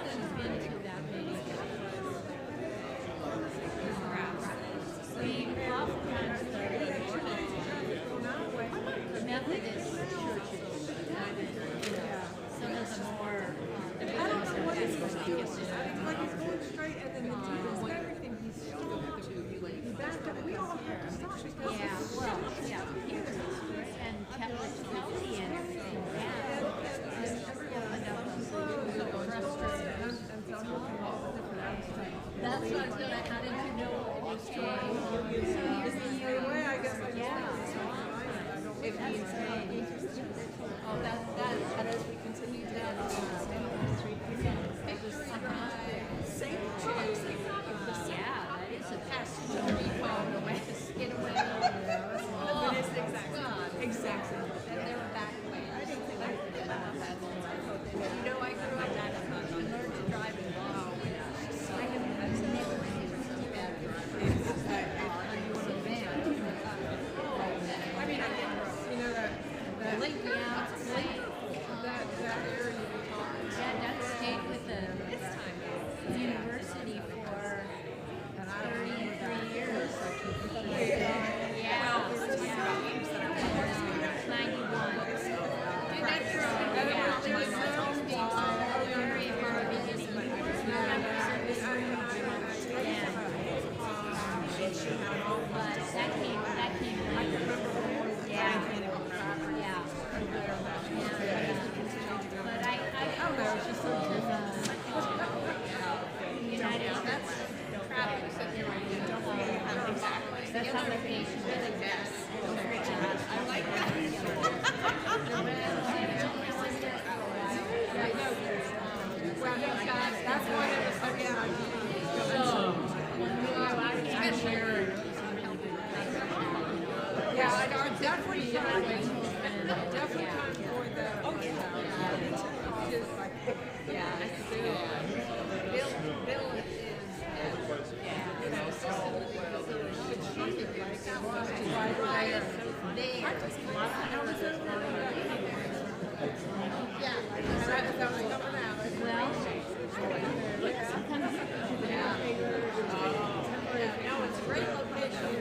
haven't been to that many crafts. We oftentimes the Methodist churches, some of the more I don't know what he's doing. Like he's going straight and then the demons and everything he's stopped. He backed up. We all have to stop because yeah, well, yeah, and Catholic healthy and everything. That's what I was going to, how did you know it was changed? Oh, that as we continue down same choice. Yeah, that is a Passenger recall, the way to skin away. But it's exactly. And they were back away. I didn't think I could about that. You know, I grew up and learned to drive in law. I have never been able to do that. I mean, I get, you know, that late, yeah, late. that area we talked about. Yeah, that stayed with the university for 33 years. Yeah, 91. Very hard beginning. But that came yeah. But I don't know, she still United. That's how the patient really does. I like that. That's one of the yeah, I know, definitely time for the Yeah, Bill is Well, sometimes it's a great location.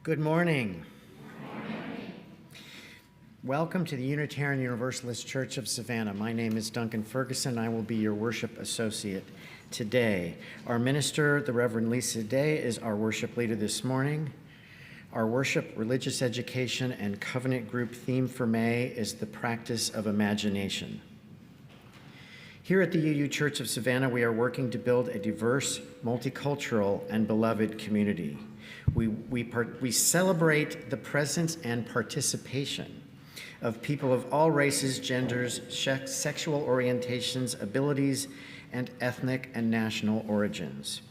Good morning. Welcome to the Unitarian Universalist Church of Savannah. My name is Duncan Ferguson. I will be your worship associate today. Our minister, the Reverend Lisa Day, is our worship leader this morning. Our worship, religious education, and covenant group theme for May is the practice of imagination. Here at the UU Church of Savannah, we are working to build a diverse, multicultural, and beloved community. We celebrate the presence and participation of people of all races, genders, sexual orientations, abilities, and ethnic and national origins.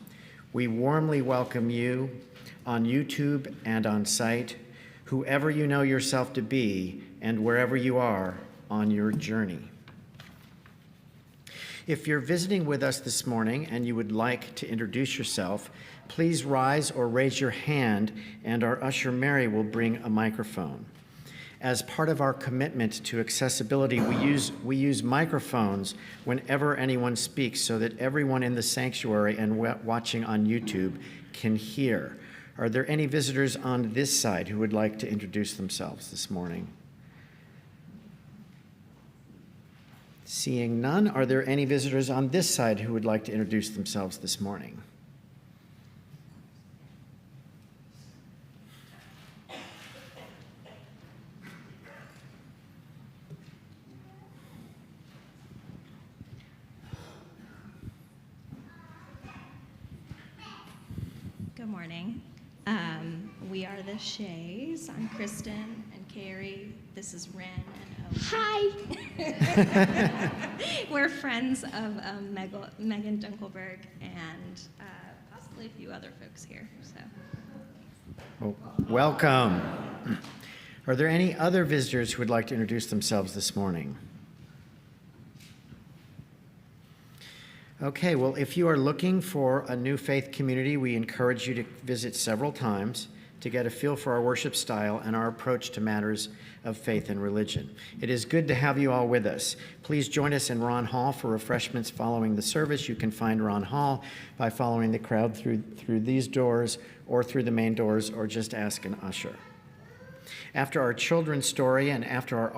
We warmly welcome you on YouTube and on site, whoever you know yourself to be, and wherever you are on your journey. If you're visiting with us this morning and you would like to introduce yourself, please rise or raise your hand, and our usher Mary will bring a microphone. As part of our commitment to accessibility, we use microphones whenever anyone speaks so that everyone in the sanctuary and watching on YouTube can hear. Are there any visitors on this side who would like to introduce themselves this morning? Seeing none, are there any visitors on this side who would like to introduce themselves this morning? Good morning. We are the Shays. I'm Kristen and Carrie. This is Ren and Owen. Hi. We're friends of Megan Dunkelberg and possibly a few other folks here. So, Welcome. Are there any other visitors who would like to introduce themselves this morning? Okay, well, if you are looking for a new faith community, we encourage you to visit several times to get a feel for our worship style and our approach to matters of faith and religion. It is good to have you all with us. Please join us in Ron Hall for refreshments following the service. You can find Ron Hall by following the crowd through these doors or through the main doors, or just ask an usher. After our children's story and after our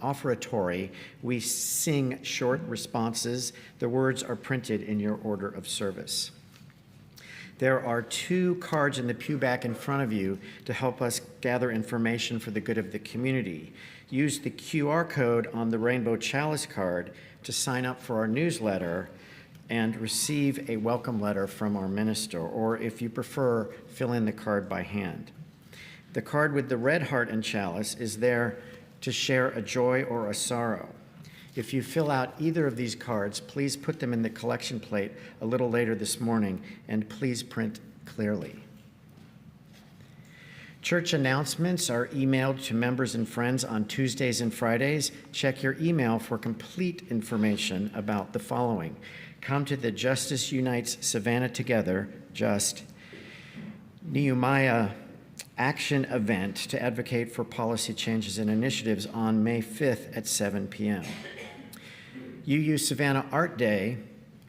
offertory, we sing short responses. The words are printed in your order of service. There are 2 cards in the pew back in front of you to help us gather information for the good of the community. Use the QR code on the Rainbow Chalice card to sign up for our newsletter and receive a welcome letter from our minister, or if you prefer, fill in the card by hand. The card with the red heart and chalice is there to share a joy or a sorrow. If you fill out either of these cards, please put them in the collection plate a little later this morning, and please print clearly. Church announcements are emailed to members and friends on Tuesdays and Fridays. Check your email for complete information about the following. Come to the Justice Unites Savannah Together, JUST, Nehemiah Action event to advocate for policy changes and initiatives on May 5th at 7 p.m. UU Savannah Art Day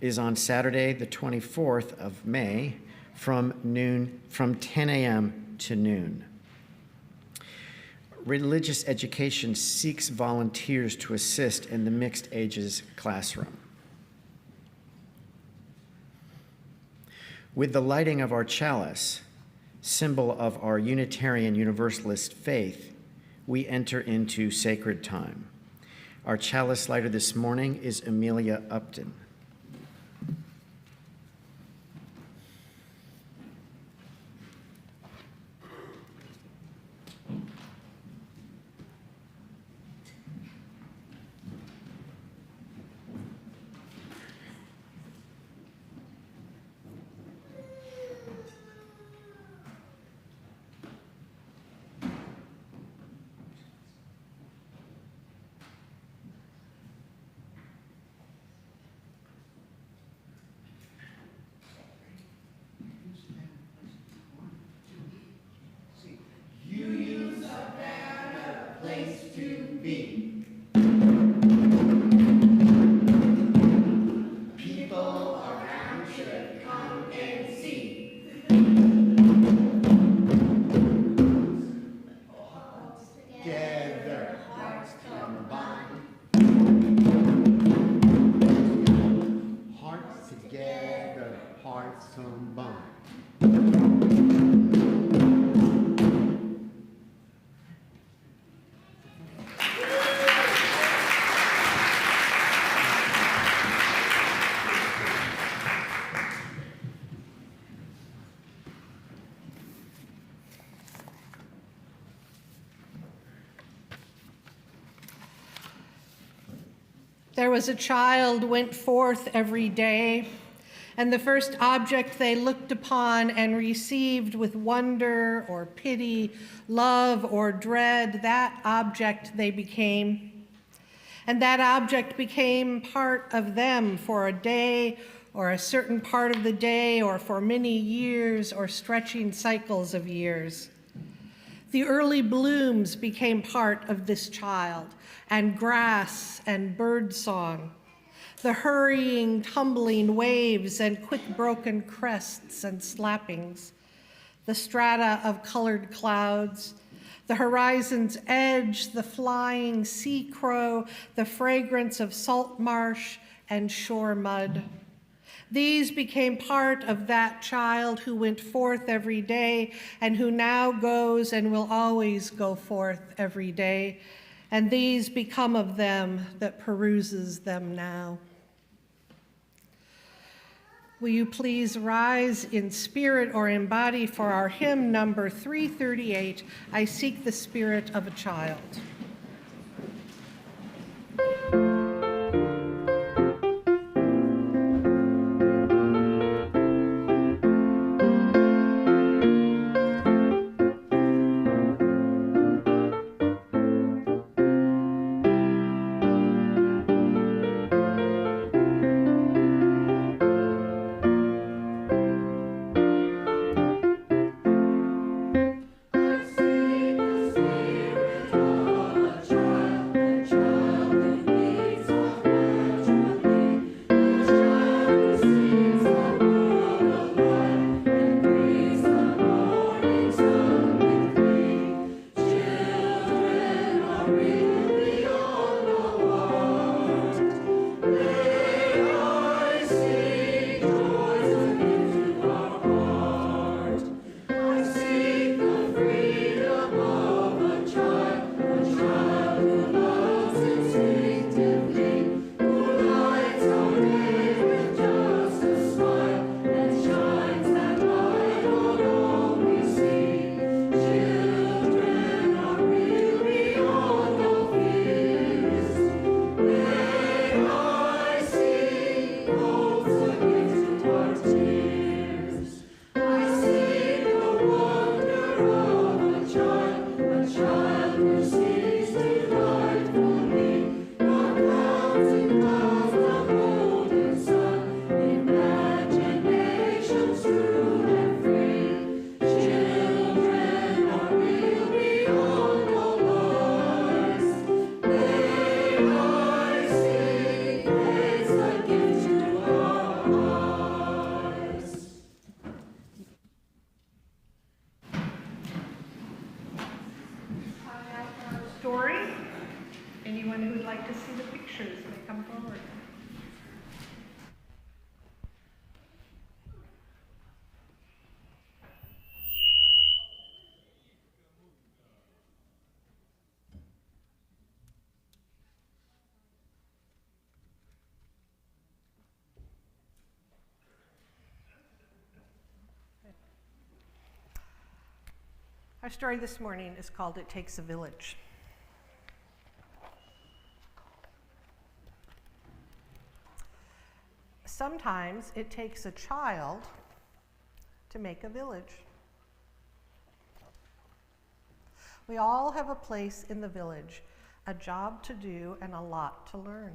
is on Saturday, the 24th of May from 10 a.m. to noon. Religious education seeks volunteers to assist in the mixed ages classroom. With the lighting of our chalice, symbol of our Unitarian Universalist faith, we enter into sacred time. Our chalice lighter this morning is Amelia Upton. There was a child went forth every day, and the first object they looked upon and received with wonder or pity, love or dread, that object they became. And that object became part of them for a day or a certain part of the day or for many years or stretching cycles of years. The early blooms became part of this child, and grass and bird song, the hurrying, tumbling waves and quick broken crests and slappings, the strata of colored clouds, the horizon's edge, the flying sea crow, the fragrance of salt marsh and shore mud. These became part of that child who went forth every day and who now goes and will always go forth every day. And these become of them that peruses them now. Will you please rise in spirit or in body for our hymn number 338, I Seek the Spirit of a Child. Anyone who would like to see the pictures may come forward. Our story this morning is called It Takes a Village. Sometimes it takes a child to make a village. We all have a place in the village, a job to do and a lot to learn.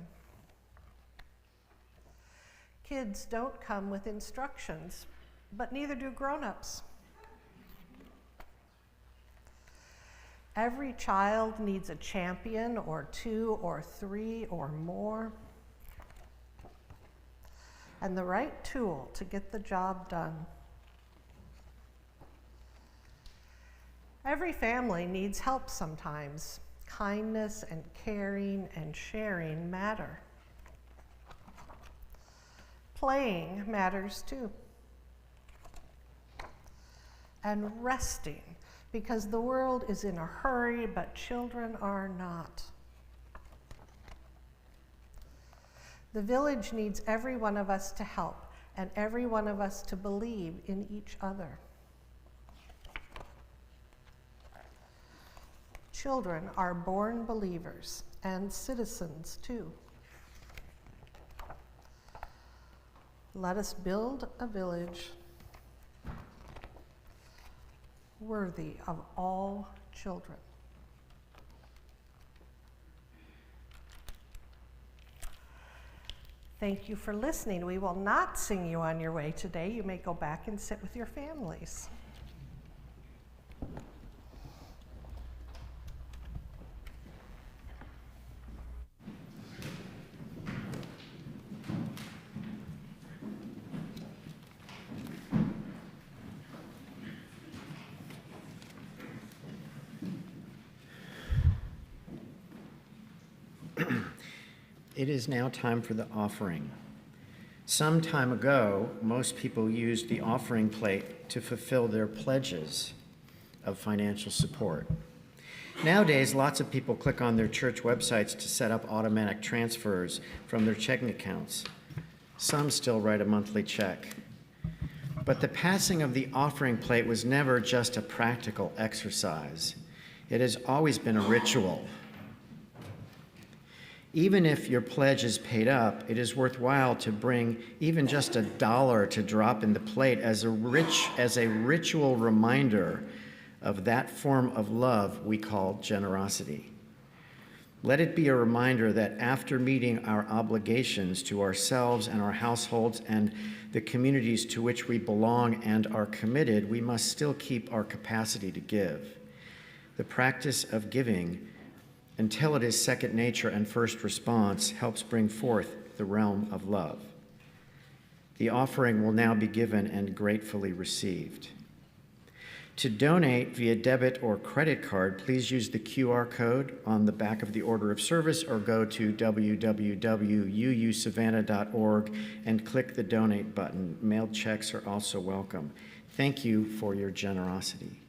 Kids don't come with instructions, but neither do grown-ups. Every child needs a champion or two or three or more, and the right tool to get the job done. Every family needs help sometimes. Kindness and caring and sharing matter. Playing matters too. and resting, because the world is in a hurry, but children are not. The village needs every one of us to help and every one of us to believe in each other. Children are born believers and citizens too. Let us build a village worthy of all children. Thank you for listening. We will not sing you on your way today. You may go back and sit with your families. It is now time for the offering. Some time ago, most people used the offering plate to fulfill their pledges of financial support. Nowadays, lots of people click on their church websites to set up automatic transfers from their checking accounts. Some still write a monthly check. But the passing of the offering plate was never just a practical exercise. It has always been a ritual. Even if your pledge is paid up, it is worthwhile to bring even just $1 to drop in the plate as a ritual reminder of that form of love we call generosity. Let it be a reminder that after meeting our obligations to ourselves and our households and the communities to which we belong and are committed, we must still keep our capacity to give. The practice of giving, until it is second nature and first response, helps bring forth the realm of love. The offering will now be given and gratefully received. To donate via debit or credit card, please use the QR code on the back of the order of service or go to www.uusavannah.org and click the donate button. Mailed checks are also welcome. Thank you for your generosity.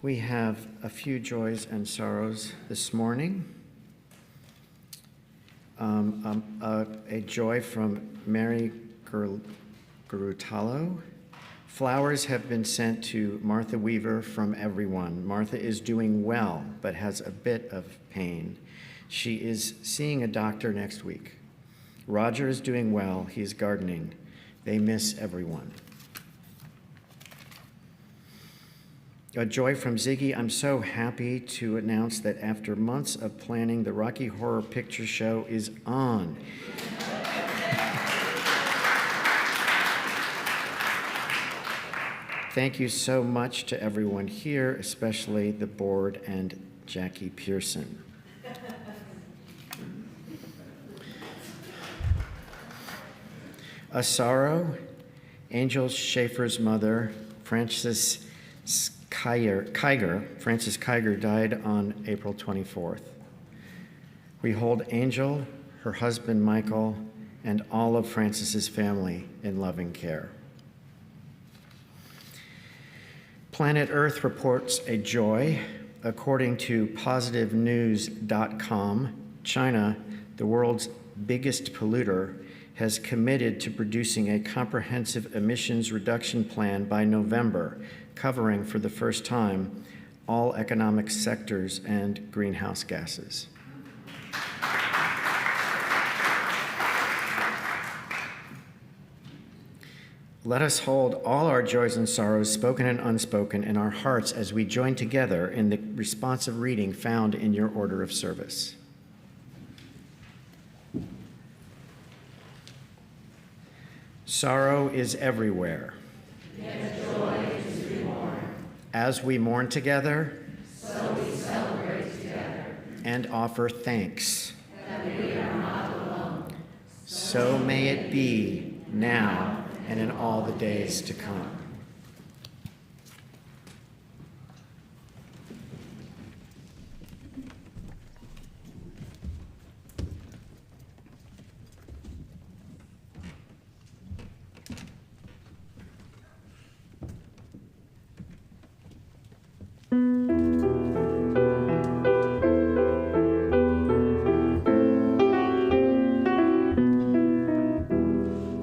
We have a few joys and sorrows this morning. A joy from Mary Garutalo. Flowers have been sent to Martha Weaver from everyone. Martha is doing well, but has a bit of pain. She is seeing a doctor next week. Roger is doing well. He's gardening. They miss everyone. A joy from Ziggy. I'm so happy to announce that after months of planning, the Rocky Horror Picture Show is on. Thank you so much to everyone here, especially the board and Jackie Pearson. A sorrow. Angel Schaefer's mother, Frances Kiger, died on April 24th. We hold Angel, her husband Michael, and all of Frances's family in loving care. Planet Earth reports a joy. According to positivenews.com, China, the world's biggest polluter, has committed to producing a comprehensive emissions reduction plan by November, covering for the first time all economic sectors and greenhouse gases. Let us hold all our joys and sorrows, spoken and unspoken, in our hearts as we join together in the responsive reading found in your order of service. Sorrow is everywhere. Yet joy is reborn. As we mourn together, So we celebrate together. And offer thanks. That we are not alone. So may it be now and in all the days to come.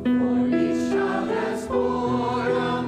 For each child has born a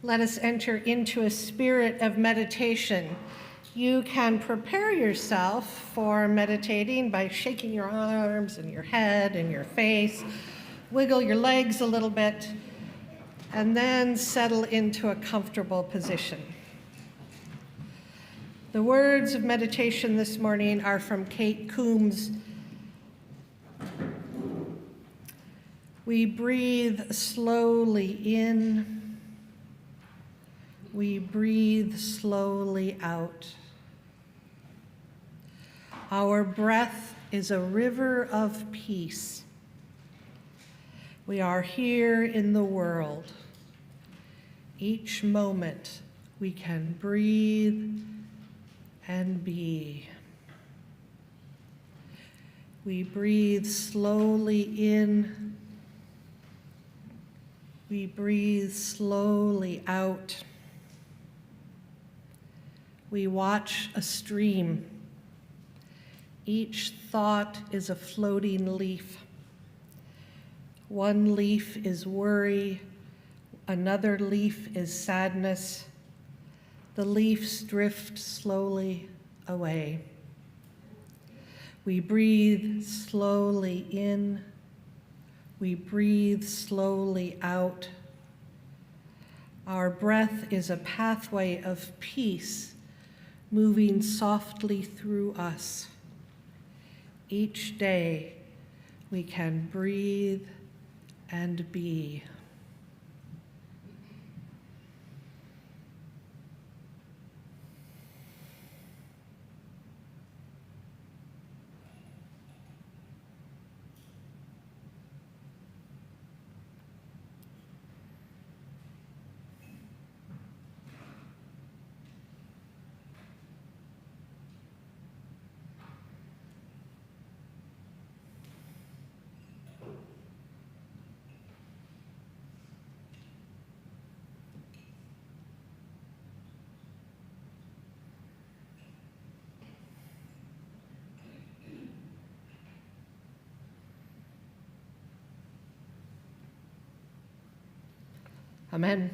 let us enter into a spirit of meditation. You can prepare yourself for meditating by shaking your arms and your head and your face, wiggle your legs a little bit, and then settle into a comfortable position. The words of meditation this morning are from Kate Coombs. We breathe slowly in. We breathe slowly out. Our breath is a river of peace. We are here in the world. Each moment we can breathe and be. We breathe slowly in. We breathe slowly out. We watch a stream. Each thought is a floating leaf. One leaf is worry, another leaf is sadness. The leaves drift slowly away. We breathe slowly in. We breathe slowly out. Our breath is a pathway of peace moving softly through us. Each day we can breathe and be. Amen.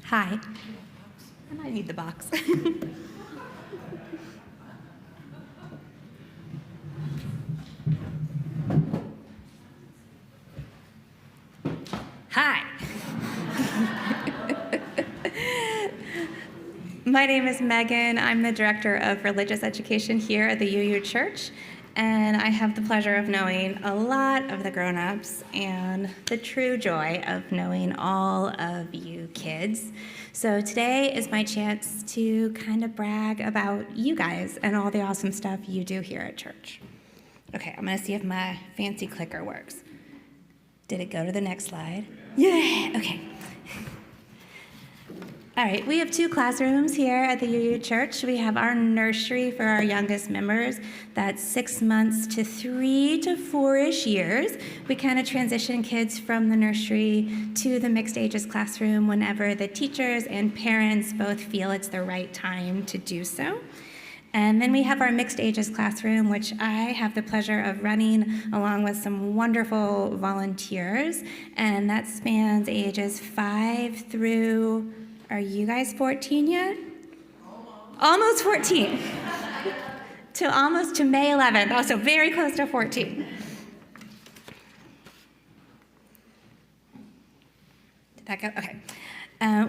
Hi. I might need the box. Hi. My name is Megan. I'm the Director of Religious Education here at the UU Church, and I have the pleasure of knowing a lot of the grown-ups and the true joy of knowing all of you kids. So today is my chance to kind of brag about you guys and all the awesome stuff you do here at church. Okay, I'm gonna see if my fancy clicker works. Did it go to the next slide? Yeah, okay. All right, we have 2 classrooms here at the UU Church. We have our nursery for our youngest members. That's 6 months to 3 to 4-ish years. We kind of transition kids from the nursery to the mixed ages classroom whenever the teachers and parents both feel it's the right time to do so. And then we have our mixed ages classroom, which I have the pleasure of running along with some wonderful volunteers. And that spans ages 5 through, are you guys 14 yet? Almost 14. to May 11th, also very close to 14. Did that go? Okay.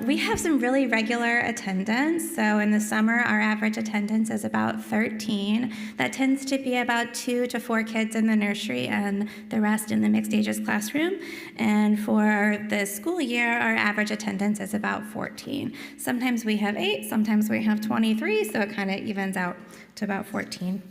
We have some really regular attendance. So in the summer, our average attendance is about 13. That tends to be about 2 to 4 kids in the nursery and the rest in the mixed ages classroom. And for the school year, our average attendance is about 14. Sometimes we have 8, sometimes we have 23, so it kind of evens out to about 14.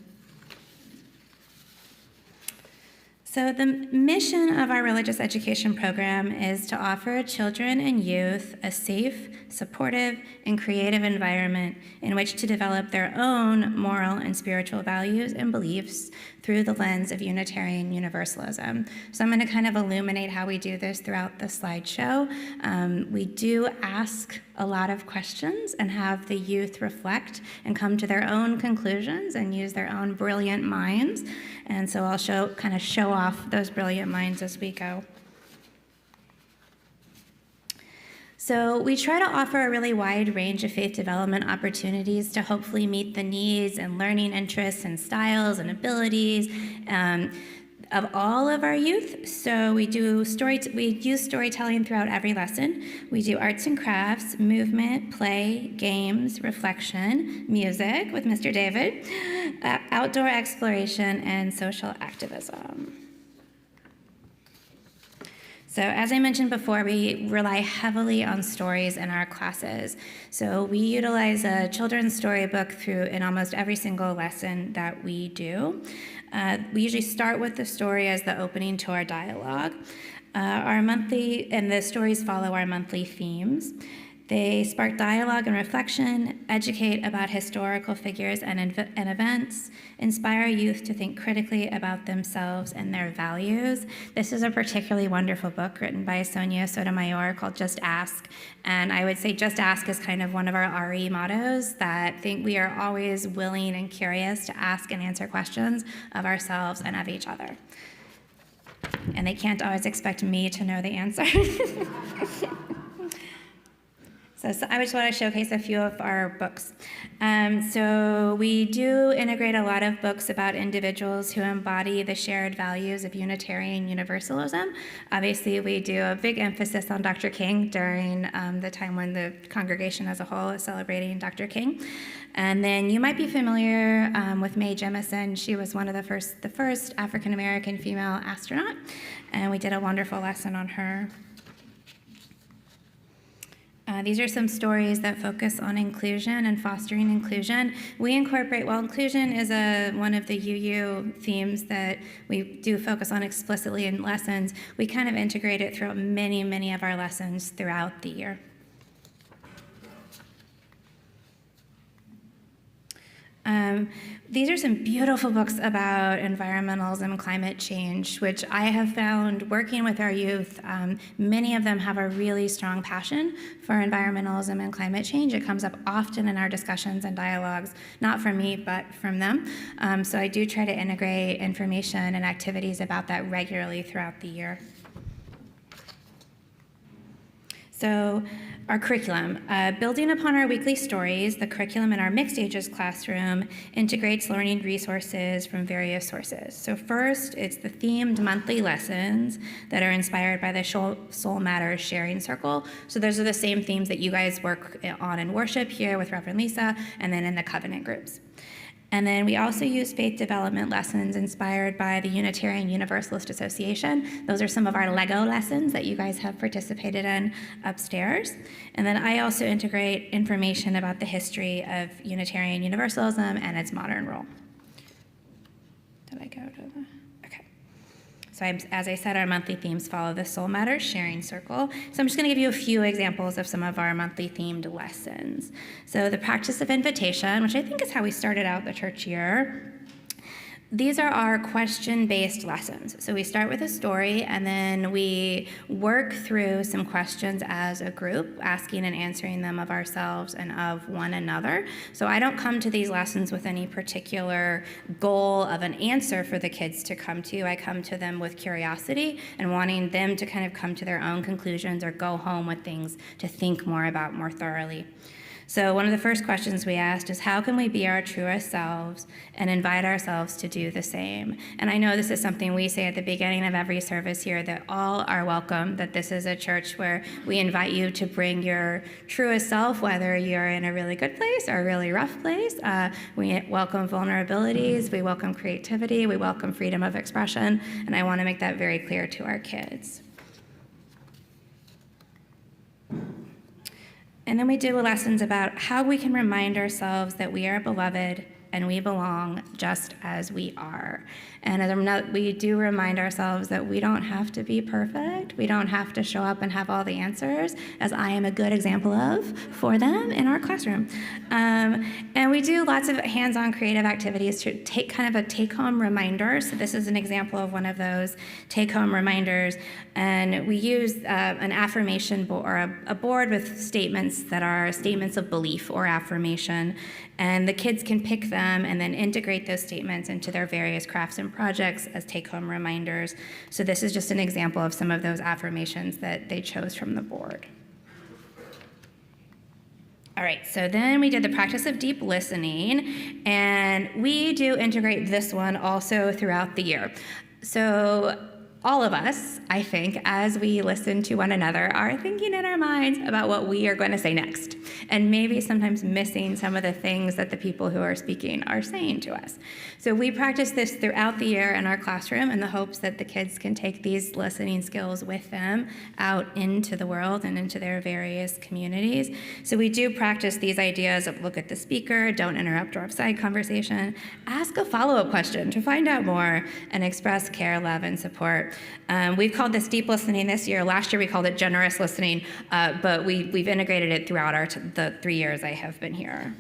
So the mission of our religious education program is to offer children and youth a safe, supportive, and creative environment in which to develop their own moral and spiritual values and beliefs through the lens of Unitarian Universalism. So I'm going to kind of illuminate how we do this throughout the slideshow. We do ask a lot of questions and have the youth reflect and come to their own conclusions and use their own brilliant minds. And so I'll show off those brilliant minds as we go. So we try to offer a really wide range of faith development opportunities to hopefully meet the needs and learning interests and styles and abilities of all of our youth. So we use storytelling throughout every lesson. We do arts and crafts, movement, play, games, reflection, music with Mr. David, outdoor exploration, and social activism. So as I mentioned before, we rely heavily on stories in our classes. So we utilize a children's storybook in almost every single lesson that we do. We usually start with the story as the opening to our dialogue. And the stories follow our monthly themes. They spark dialogue and reflection, educate about historical figures and events, inspire youth to think critically about themselves and their values. This is a particularly wonderful book written by Sonia Sotomayor called Just Ask. And I would say Just Ask is kind of one of our RE mottos, that think we are always willing and curious to ask and answer questions of ourselves and of each other. And they can't always expect me to know the answer. So I just want to showcase a few of our books. So we do integrate a lot of books about individuals who embody the shared values of Unitarian Universalism. Obviously, we do a big emphasis on Dr. King during the time when the congregation as a whole is celebrating Dr. King. And then you might be familiar with Mae Jemison. She was one of the first African-American female astronaut, and we did a wonderful lesson on her. These are some stories that focus on inclusion and fostering inclusion. We incorporate, while inclusion is one of the UU themes that we do focus on explicitly in lessons, we kind of integrate it throughout many, many of our lessons throughout the year. These are some beautiful books about environmentalism and climate change, which I have found working with our youth. Many of them have a really strong passion for environmentalism and climate change. It comes up often in our discussions and dialogues, not from me, but from them. So I do try to integrate information and activities about that regularly throughout the year. So our curriculum, building upon our weekly stories, the curriculum in our mixed ages classroom integrates learning resources from various sources. So first, it's the themed monthly lessons that are inspired by the Soul Matters Sharing Circle. So those are the same themes that you guys work on in worship here with Reverend Lisa, and then in the covenant groups. And then we also use faith development lessons inspired by the Unitarian Universalist Association. Those are some of our Lego lessons that you guys have participated in upstairs. And then I also integrate information about the history of Unitarian Universalism and its modern role. Did I go to the, okay. So as I said, our monthly themes follow the Soul Matters sharing circle. So I'm just gonna give you a few examples of some of our monthly themed lessons. So the practice of invitation, which I think is how we started out the church year. These are our question-based lessons. So we start with a story, and then we work through some questions as a group, asking and answering them of ourselves and of one another. So I don't come to these lessons with any particular goal of an answer for the kids to come to. I come to them with curiosity and wanting them to kind of come to their own conclusions or go home with things to think more about more thoroughly. So one of the first questions we asked is, how can we be our truest selves and invite ourselves to do the same? And I know this is something we say at the beginning of every service here, that all are welcome, that this is a church where we invite you to bring your truest self, whether you're in a really good place or a really rough place. We welcome vulnerabilities, we welcome creativity, we welcome freedom of expression, and I want to make that very clear to our kids. And then we do lessons about how we can remind ourselves that we are beloved and we belong just as we are. And we do remind ourselves that we don't have to be perfect. We don't have to show up and have all the answers, as I am a good example of for them in our classroom. And we do lots of hands-on creative activities to take kind of a take-home reminder. So this is an example of one of those take-home reminders. And we use an affirmation board, or a board with statements that are statements of belief or affirmation. And the kids can pick them and then integrate those statements into their various crafts and projects as take-home reminders. So this is just an example of some of those affirmations that they chose from the board. All right, so then we did the practice of deep listening, and we do integrate this one also throughout the year. So all of us, I think, as we listen to one another, are thinking in our minds about what we are going to say next, and maybe sometimes missing some of the things that the people who are speaking are saying to us. So we practice this throughout the year in our classroom in the hopes that the kids can take these listening skills with them out into the world and into their various communities. So we do practice these ideas of look at the speaker, don't interrupt or offside conversation, ask a follow-up question to find out more, and express care, love, and support. We've called this deep listening this year. Last year we called it generous listening, but we've integrated it throughout the 3 years I have been here.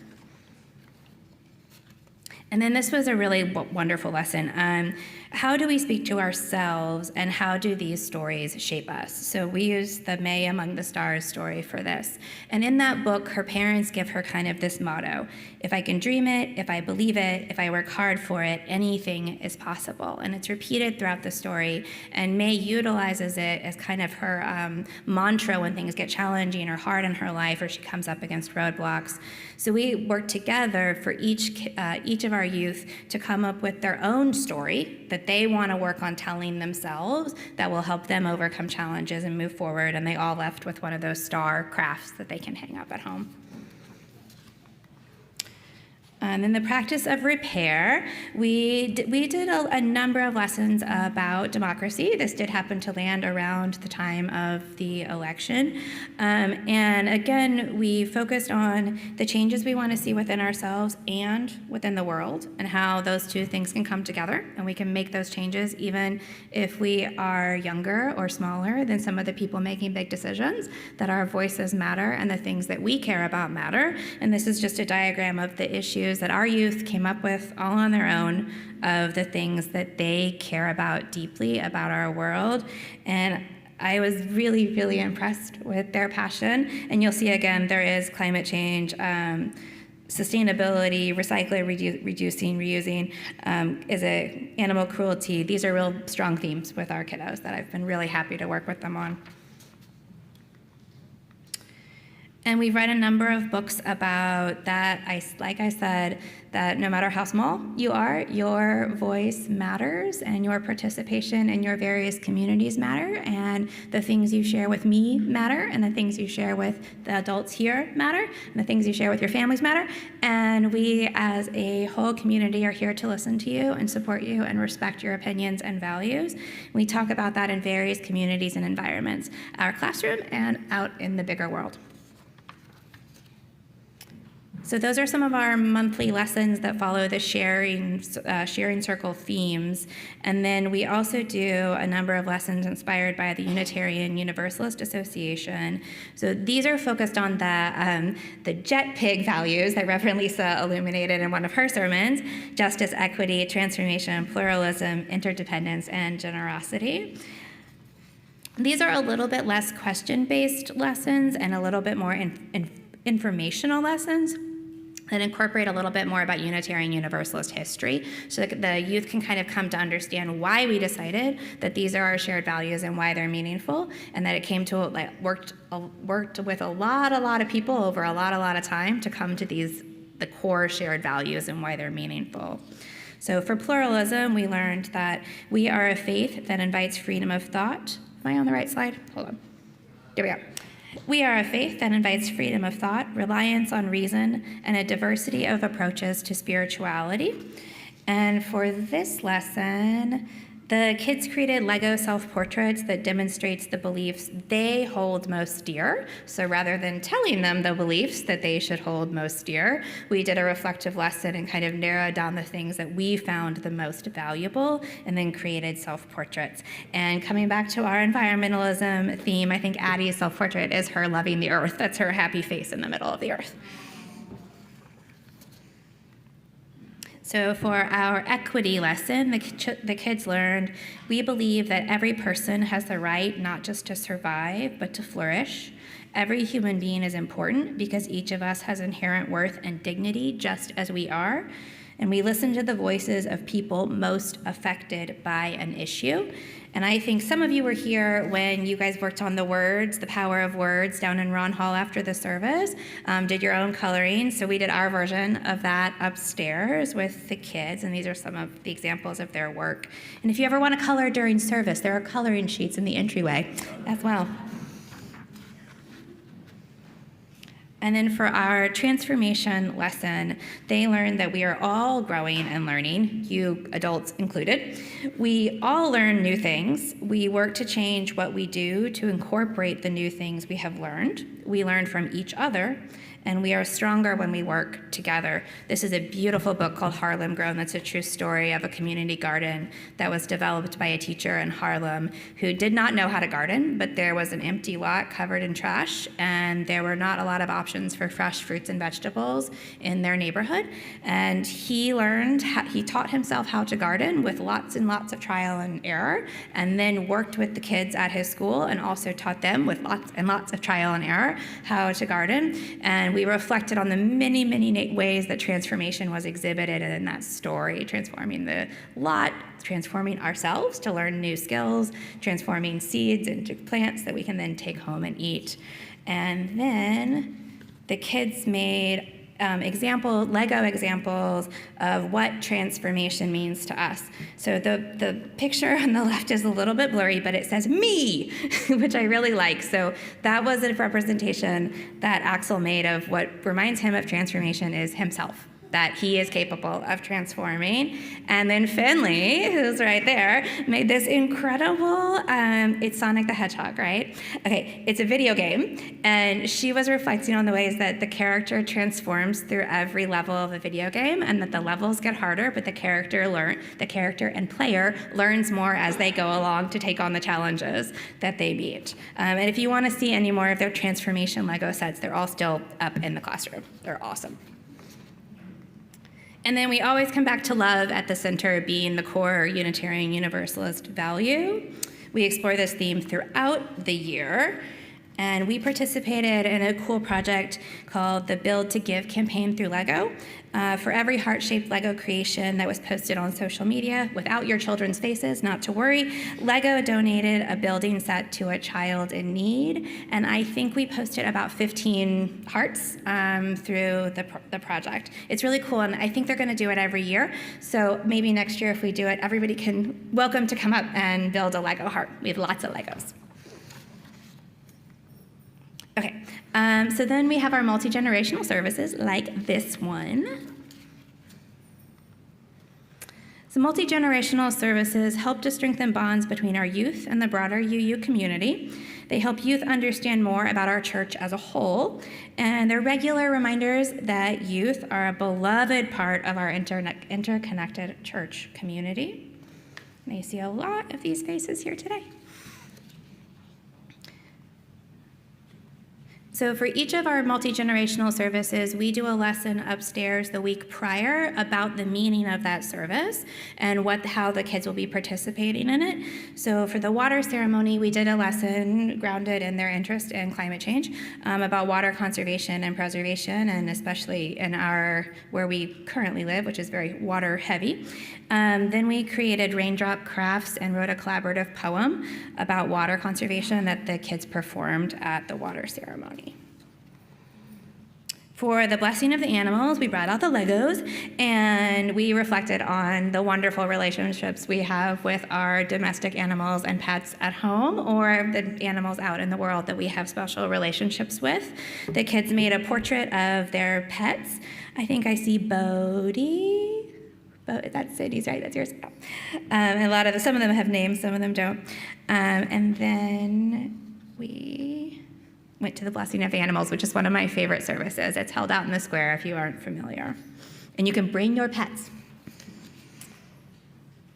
And then this was a really wonderful lesson. How do we speak to ourselves, and how do these stories shape us? So we use the May Among the Stars story for this. And in that book, her parents give her kind of this motto: if I can dream it, if I believe it, if I work hard for it, anything is possible. And it's repeated throughout the story, and May utilizes it as kind of her mantra when things get challenging or hard in her life, or she comes up against roadblocks. So we work together for each of our youth to come up with their own story that they want to work on telling themselves that will help them overcome challenges and move forward, and they all left with one of those star crafts that they can hang up at home. And then the practice of repair, we did a number of lessons about democracy. This did happen to land around the time of the election. And again, we focused on the changes we want to see within ourselves and within the world, and how those two things can come together, and we can make those changes even if we are younger or smaller than some of the people making big decisions, that our voices matter and the things that we care about matter. And this is just a diagram of the issues that our youth came up with all on their own, of the things that they care about deeply about our world. And I was really, really impressed with their passion. And you'll see again, there is climate change, sustainability, recycling, reducing, reusing, is it animal cruelty. These are real strong themes with our kiddos that I've been really happy to work with them on. And we've read a number of books about that. Like I said, that no matter how small you are, your voice matters, and your participation in your various communities matter, and the things you share with me matter, and the things you share with the adults here matter, and the things you share with your families matter. And we as a whole community are here to listen to you and support you and respect your opinions and values. We talk about that in various communities and environments, our classroom and out in the bigger world. So those are some of our monthly lessons that follow the sharing circle themes. And then we also do a number of lessons inspired by the Unitarian Universalist Association. So these are focused on the jet pig values that Reverend Lisa illuminated in one of her sermons: justice, equity, transformation, pluralism, interdependence, and generosity. These are a little bit less question-based lessons and a little bit more informational lessons that incorporate a little bit more about Unitarian Universalist history, so that the youth can kind of come to understand why we decided that these are our shared values and why they're meaningful, and that it came to worked with a lot of people over a lot of time to come to the core shared values and why they're meaningful. So for pluralism, we learned that we are a faith that invites freedom of thought. Am I on the right slide? Hold on. There we go. We are a faith that invites freedom of thought, reliance on reason, and a diversity of approaches to spirituality. And for this lesson, the kids created Lego self-portraits that demonstrates the beliefs they hold most dear. So rather than telling them the beliefs that they should hold most dear, we did a reflective lesson and kind of narrowed down the things that we found the most valuable, and then created self-portraits. And coming back to our environmentalism theme, I think Addie's self-portrait is her loving the earth. That's her happy face in the middle of the earth. So for our equity lesson, the kids learned, we believe that every person has the right not just to survive, but to flourish. Every human being is important because each of us has inherent worth and dignity just as we are. And we listen to the voices of people most affected by an issue. And I think some of you were here when you guys worked on the words, the power of words, down in Ron Hall after the service, did your own coloring. So we did our version of that upstairs with the kids, and these are some of the examples of their work. And if you ever want to color during service, there are coloring sheets in the entryway as well. And then for our transformation lesson, they learned that we are all growing and learning, you adults included. We all learn new things. We work to change what we do to incorporate the new things we have learned. We learn from each other, and we are stronger when we work together. This is a beautiful book called Harlem Grown. That's a true story of a community garden that was developed by a teacher in Harlem who did not know how to garden, but there was an empty lot covered in trash, and there were not a lot of options for fresh fruits and vegetables in their neighborhood. And he taught himself how to garden with lots and lots of trial and error, and then worked with the kids at his school and also taught them with lots and lots of trial and error how to garden. And we reflected on the many, many ways that transformation was exhibited in that story, transforming the lot, transforming ourselves to learn new skills, transforming seeds into plants that we can then take home and eat. And then the kids made Lego examples of what transformation means to us. So the picture on the left is a little bit blurry, but it says me, which I really like. So that was a representation that Axel made of what reminds him of transformation is himself, that he is capable of transforming. And then Finley, who's right there, made this incredible, it's Sonic the Hedgehog, right? Okay, it's a video game, and she was reflecting on the ways that the character transforms through every level of a video game, and that the levels get harder, but the character and player learns more as they go along to take on the challenges that they meet. And if you want to see any more of their transformation Lego sets, they're all still up in the classroom. They're awesome. And then we always come back to love at the center being the core Unitarian Universalist value. We explore this theme throughout the year. And we participated in a cool project called the Build to Give campaign through Lego. For every heart-shaped Lego creation that was posted on social media, without your children's faces, not to worry, Lego donated a building set to a child in need. And I think we posted about 15 hearts through the project. It's really cool, and I think they're gonna do it every year. So maybe next year if we do it, everybody can welcome to come up and build a Lego heart. We have lots of Legos. Okay, so then we have our multi-generational services like this one. So multi-generational services help to strengthen bonds between our youth and the broader UU community. They help youth understand more about our church as a whole, and they're regular reminders that youth are a beloved part of our interconnected church community. And I see a lot of these faces here today. So for each of our multi-generational services, we do a lesson upstairs the week prior about the meaning of that service and how the kids will be participating in it. So for the water ceremony, we did a lesson grounded in their interest in climate change about water conservation and preservation, and especially in where we currently live, which is very water heavy. Then we created raindrop crafts and wrote a collaborative poem about water conservation that the kids performed at the water ceremony. For the blessing of the animals, we brought out the Legos, and we reflected on the wonderful relationships we have with our domestic animals and pets at home, or the animals out in the world that we have special relationships with. The kids made a portrait of their pets. I think I see Bodie. That's Cindy's, right? That's yours. And some of them have names, some of them don't. And then we went to the blessing of animals, which is one of my favorite services. It's held out in the square if you aren't familiar. And you can bring your pets.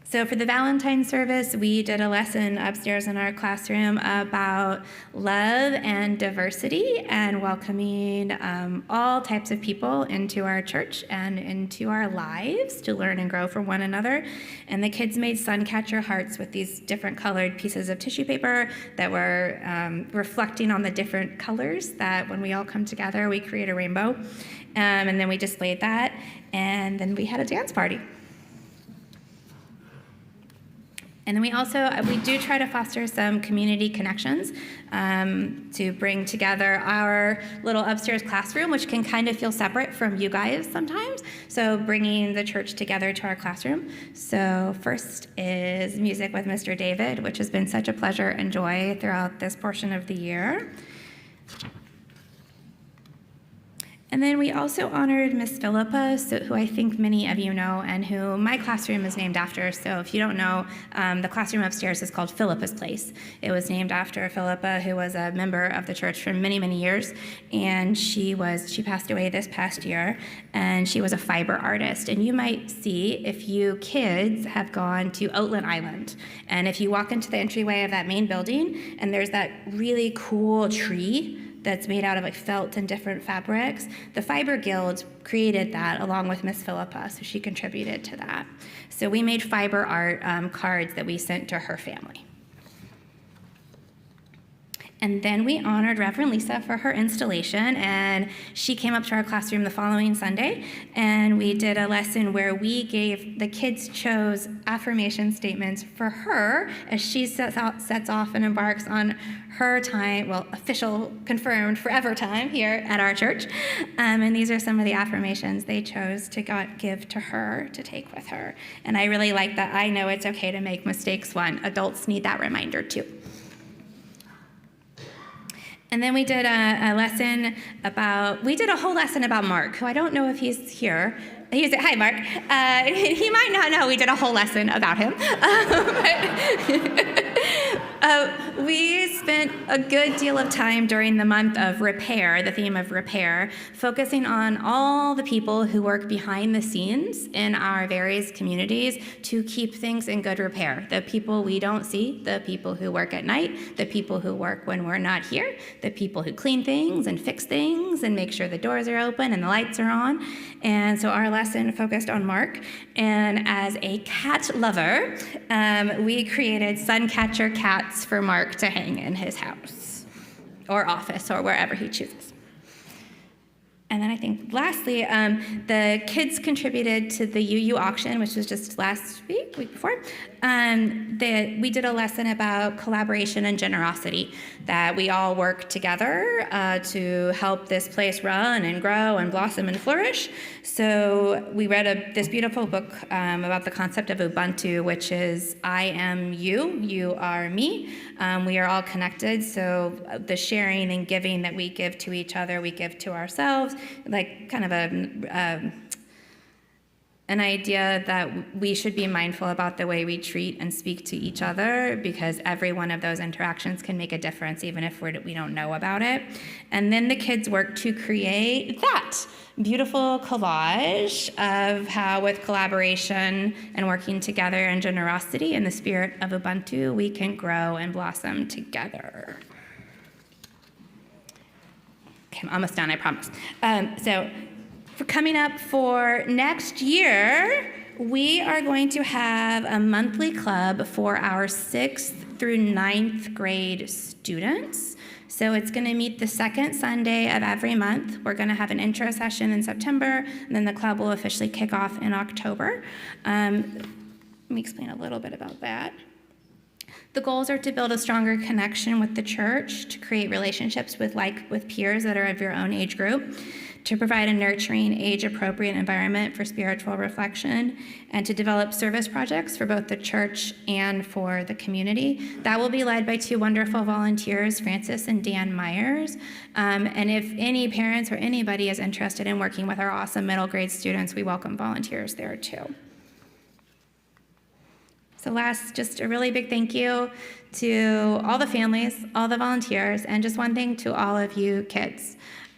So for the Valentine's service, we did a lesson upstairs in our classroom about love and diversity and welcoming all types of people into our church and into our lives to learn and grow from one another. And the kids made sun catcher hearts with these different colored pieces of tissue paper that were reflecting on the different colors that when we all come together, we create a rainbow. And then we displayed that, and then we had a dance party. And then we do try to foster some community connections to bring together our little upstairs classroom, which can kind of feel separate from you guys sometimes. So bringing the church together to our classroom. So first is music with Mr. David, which has been such a pleasure and joy throughout this portion of the year. And then we also honored Miss Philippa, who I think many of you know, and who my classroom is named after. So if you don't know, the classroom upstairs is called Philippa's Place. It was named after Philippa, who was a member of the church for many, many years. And she passed away this past year, and she was a fiber artist. And you might see, if you kids have gone to Outland Island, and if you walk into the entryway of that main building, and there's that really cool tree that's made out of like felt and different fabrics. The Fiber Guild created that along with Miss Philippa, so she contributed to that. So we made fiber art cards that we sent to her family. And then we honored Reverend Lisa for her installation, and she came up to our classroom the following Sunday, and we did a lesson where the kids chose affirmation statements for her as she sets off and embarks on her time, official, confirmed, forever time here at our church. And these are some of the affirmations they chose to give to her to take with her. And I really like that. I know it's okay to make mistakes. Adults need that reminder too. And then we did a whole lesson about Mark, who I don't know if he's here. Hi, Mark. He might not know we did a whole lesson about him. We spent a good deal of time during the month of repair, the theme of repair, focusing on all the people who work behind the scenes in our various communities to keep things in good repair. The people we don't see, the people who work at night, the people who work when we're not here, the people who clean things and fix things and make sure the doors are open and the lights are on. And so our lesson focused on Mark. And as a cat lover, we created sun catcher cats for Mark to hang in his house or office or wherever he chooses. And then I think lastly, the kids contributed to the UU auction, which was just week before. We did a lesson about collaboration and generosity, that we all work together to help this place run and grow and blossom and flourish. So we read this beautiful book about the concept of Ubuntu, which is I am you, you are me. We are all connected, so the sharing and giving that we give to each other, we give to ourselves, like kind of a an idea that we should be mindful about the way we treat and speak to each other, because every one of those interactions can make a difference, even if we don't know about it. And then the kids work to create that beautiful collage of how, with collaboration and working together and generosity in the spirit of Ubuntu, we can grow and blossom together. Okay, I'm almost done, I promise. So for coming up for next year, we are going to have a monthly club for our 6th through 9th grade students. So it's going to meet the second Sunday of every month. We're going to have an intro session in September, and then the club will officially kick off in October. Let me explain a little bit about that. The goals are to build a stronger connection with the church, to create relationships with peers that are of your own age group, to provide a nurturing, age-appropriate environment for spiritual reflection, and to develop service projects for both the church and for the community. That will be led by 2 wonderful volunteers, Francis and Dan Myers. And if any parents or anybody is interested in working with our awesome middle grade students, we welcome volunteers there too. So last, just a really big thank you to all the families, all the volunteers, and just one thing to all of you kids.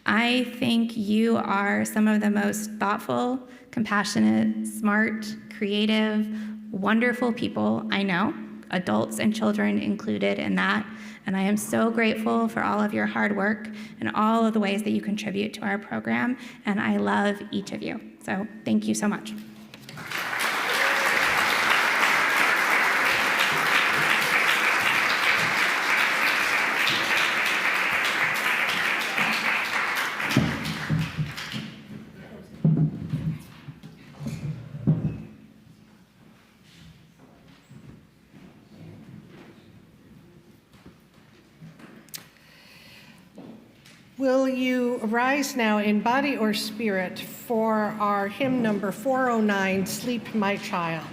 I think you are some of the most thoughtful, compassionate, smart, creative, wonderful people I know, adults and children included in that. And I am so grateful for all of your hard work and all of the ways that you contribute to our program. And I love each of you. So thank you so much. Will you rise now in body or spirit for our hymn number 409, Sleep, My Child?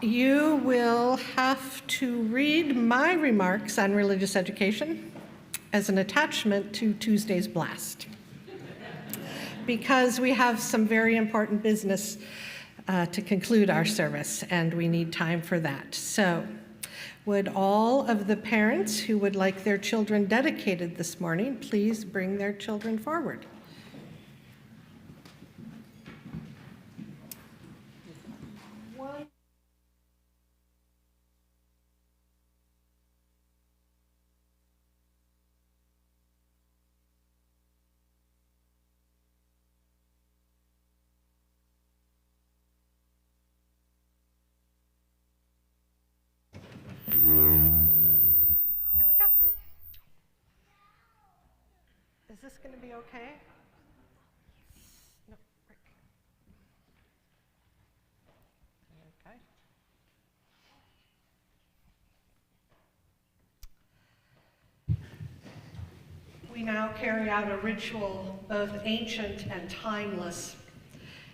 You will have to read my remarks on religious education as an attachment to Tuesday's blast, because we have some very important business to conclude our service, and we need time for that. So, would all of the parents who would like their children dedicated this morning please bring their children forward? Here we go. Is this going to be okay? No, right. Okay. We now carry out a ritual both ancient and timeless.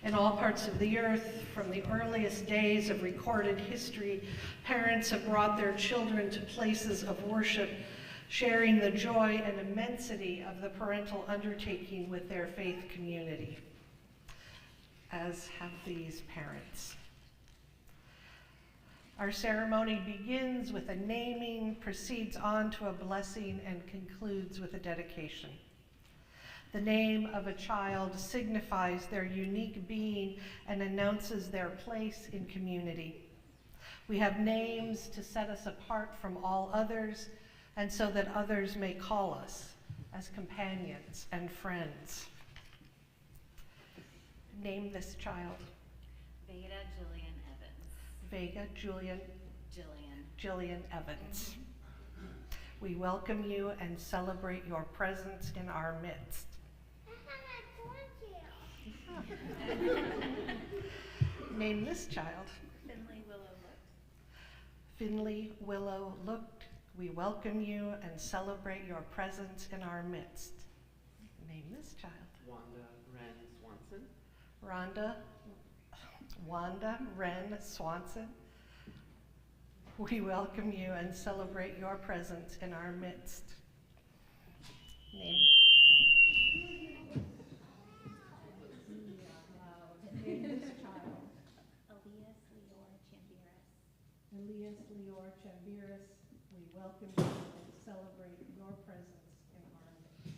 In all parts of the earth, from the earliest days of recorded history, parents have brought their children to places of worship, sharing the joy and immensity of the parental undertaking with their faith community, as have these parents. Our ceremony begins with a naming, proceeds on to a blessing, and concludes with a dedication. The name of a child signifies their unique being and announces their place in community. We have names to set us apart from all others, and so that others may call us as companions and friends. Name this child. Veda Jillian Evans. Vega Jillian Evans. We welcome you and celebrate your presence in our midst. Name this child. Finley Willow Looked. We welcome you and celebrate your presence in our midst. Name this child. Wanda Wren Swanson. We welcome you and celebrate your presence in our midst. Name this child. Elias Leor Chambiris. We welcome you and celebrate your presence in our midst.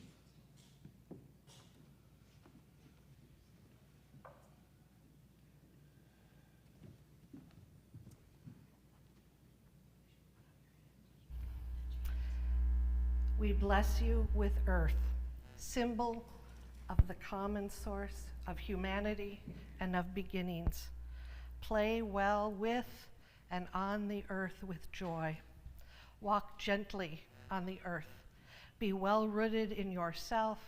We bless you with earth, symbol of the common source of humanity and of beginnings. Play well with and on the earth with joy. Walk gently on the earth. Be well rooted in yourself,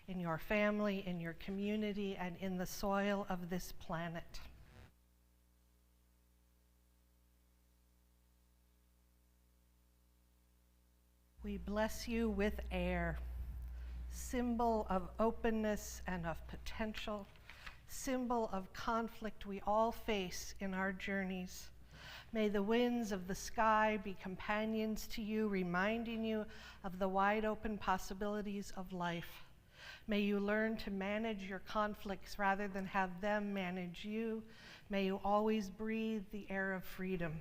in your family, in your community, and in the soil of this planet. We bless you with air, symbol of openness and of potential, symbol of conflict we all face in our journeys. May the winds of the sky be companions to you, reminding you of the wide open possibilities of life. May you learn to manage your conflicts rather than have them manage you. May you always breathe the air of freedom.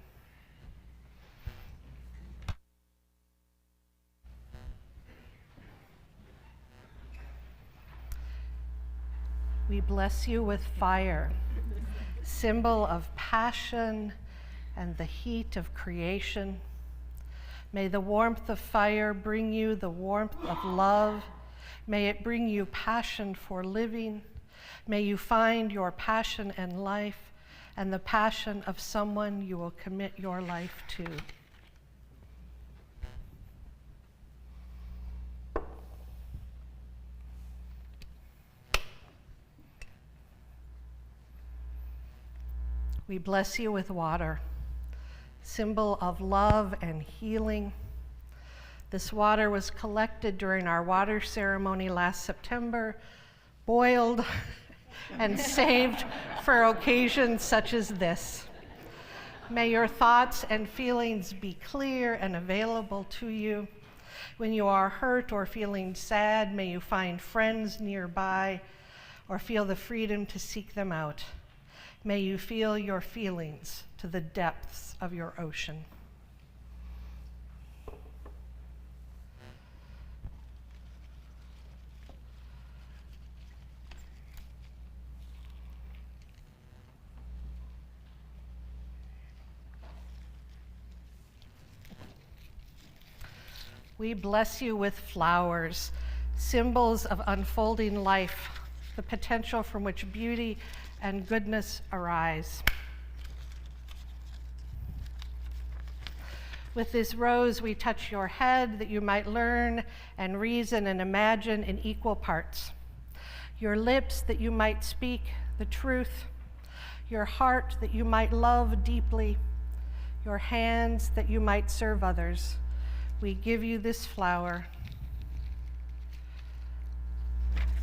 We bless you with fire, symbol of passion and the heat of creation. May the warmth of fire bring you the warmth of love. May it bring you passion for living. May you find your passion and life and the passion of someone you will commit your life to. We bless you with water, symbol of love and healing. This water was collected during our water ceremony last September, boiled and saved for occasions such as this. May your thoughts and feelings be clear and available to you. When you are hurt or feeling sad, may you find friends nearby or feel the freedom to seek them out. May you feel your feelings to the depths of your ocean. We bless you with flowers, symbols of unfolding life, the potential from which beauty and goodness arise. With this rose, we touch your head that you might learn and reason and imagine in equal parts. Your lips that you might speak the truth. Your heart that you might love deeply. Your hands that you might serve others. We give you this flower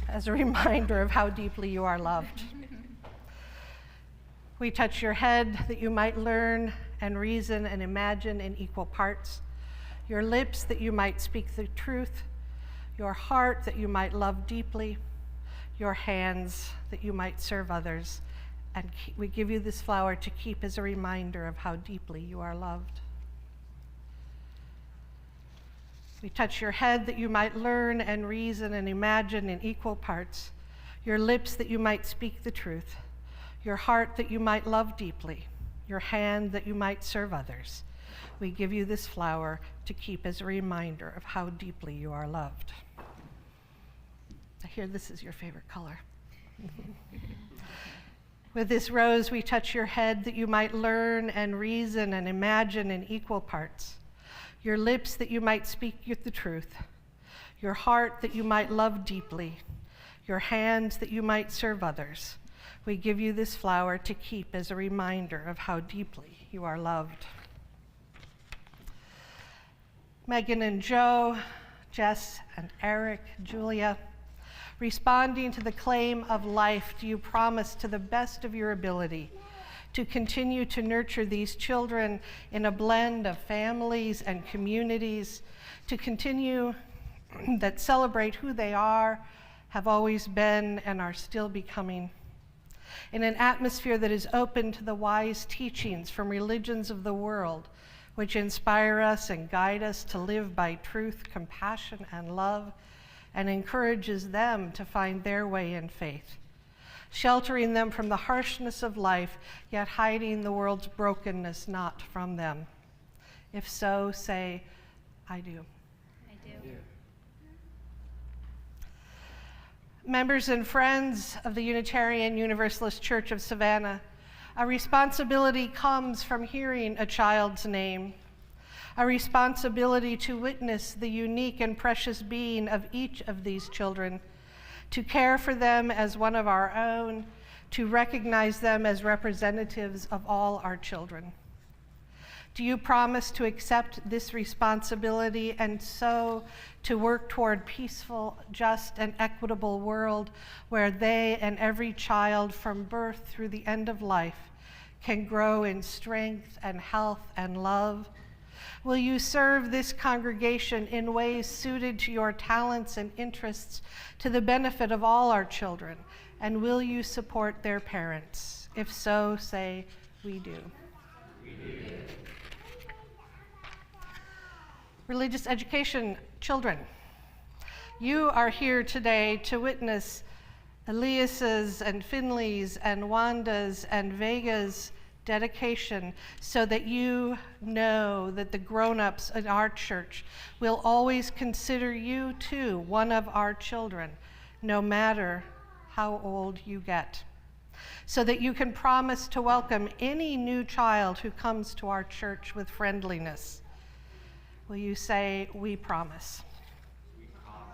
as a reminder of how deeply you are loved. We touch your head that you might learn and reason and imagine in equal parts. Your lips that you might speak the truth. Your heart that you might love deeply. Your hands that you might serve others. And we give you this flower to keep as a reminder of how deeply you are loved. We touch your head that you might learn and reason and imagine in equal parts. Your lips that you might speak the truth. Your heart that you might love deeply. Your hand that you might serve others. We give you this flower to keep as a reminder of how deeply you are loved. I hear this is your favorite color. With this rose, we touch your head that you might learn and reason and imagine in equal parts. Your lips that you might speak the truth. Your heart that you might love deeply. Your hands that you might serve others. We give you this flower to keep as a reminder of how deeply you are loved. Megan and Joe, Jess and Eric, Julia, responding to the claim of life, do you promise to the best of your ability to continue to nurture these children in a blend of families and communities, to continue that celebrate who they are, have always been, and are still becoming, in an atmosphere that is open to the wise teachings from religions of the world, which inspire us and guide us to live by truth, compassion, and love, and encourages them to find their way in faith, sheltering them from the harshness of life, yet hiding the world's brokenness not from them. If so, say, I do. I do. Members and friends of the Unitarian Universalist Church of Savannah, a responsibility comes from hearing a child's name, a responsibility to witness the unique and precious being of each of these children, to care for them as one of our own, to recognize them as representatives of all our children. Do you promise to accept this responsibility and so to work toward peaceful, just, and equitable world where they and every child from birth through the end of life can grow in strength and health and love? Will you serve this congregation in ways suited to your talents and interests to the benefit of all our children? And will you support their parents? If so, say, we do. We do. Religious education, children. You are here today to witness Elias's and Finley's and Wanda's and Vega's dedication so that you know that the grown-ups in our church will always consider you too one of our children, no matter how old you get, so that you can promise to welcome any new child who comes to our church with friendliness. Will you say, we promise? We promise.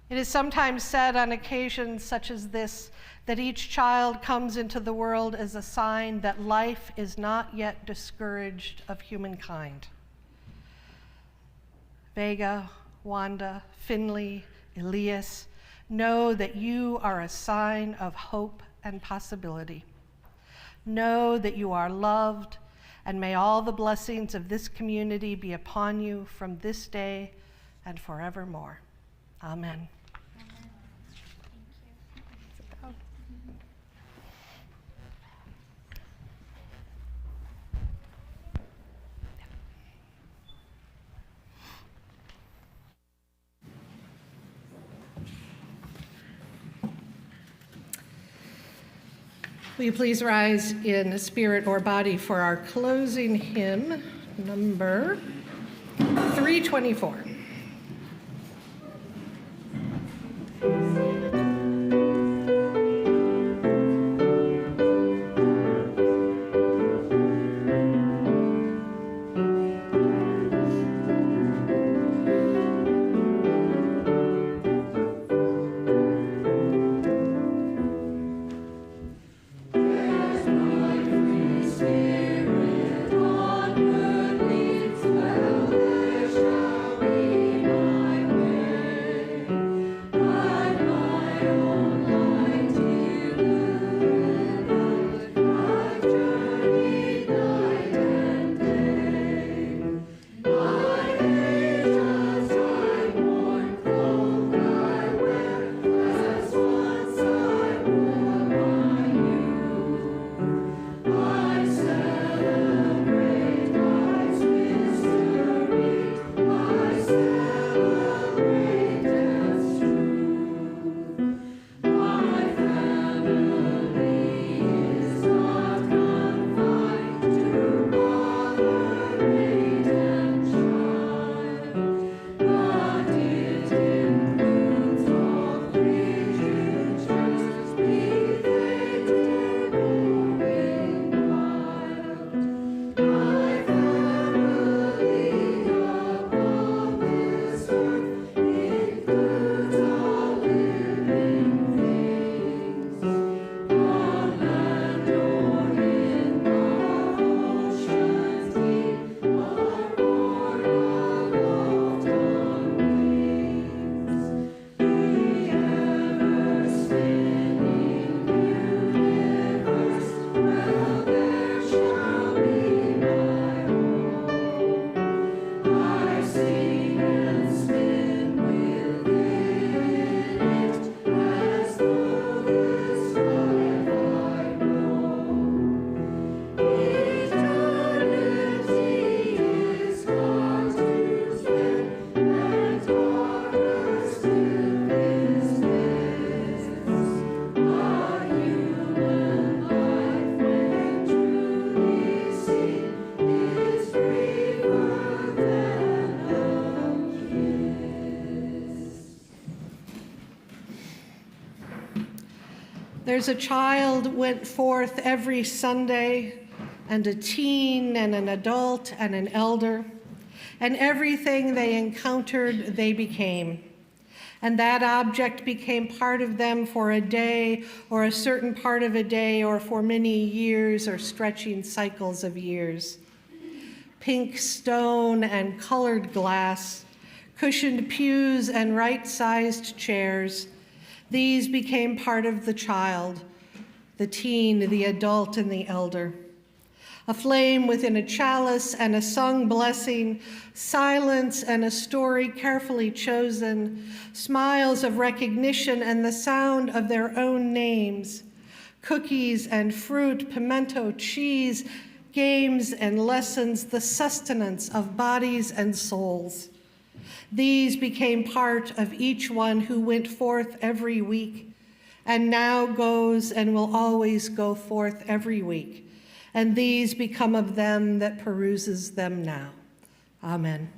It is sometimes said on occasions such as this that each child comes into the world as a sign that life is not yet discouraged of humankind. Vega, Wanda, Finley, Elias, know that you are a sign of hope and possibility. Know that you are loved, and may all the blessings of this community be upon you from this day and forevermore. Amen. Will you please rise in spirit or body for our closing hymn, number 324. There's a child went forth every Sunday, and a teen and an adult and an elder, and everything they encountered, they became. And that object became part of them for a day, or a certain part of a day, or for many years, or stretching cycles of years. Pink stone and colored glass, cushioned pews and right-sized chairs, these became part of the child, the teen, the adult, and the elder. A flame within a chalice and a sung blessing, silence and a story carefully chosen, smiles of recognition and the sound of their own names, cookies and fruit, pimento, cheese, games and lessons, the sustenance of bodies and souls. These became part of each one who went forth every week, and now goes and will always go forth every week. And these become of them that peruses them now. Amen.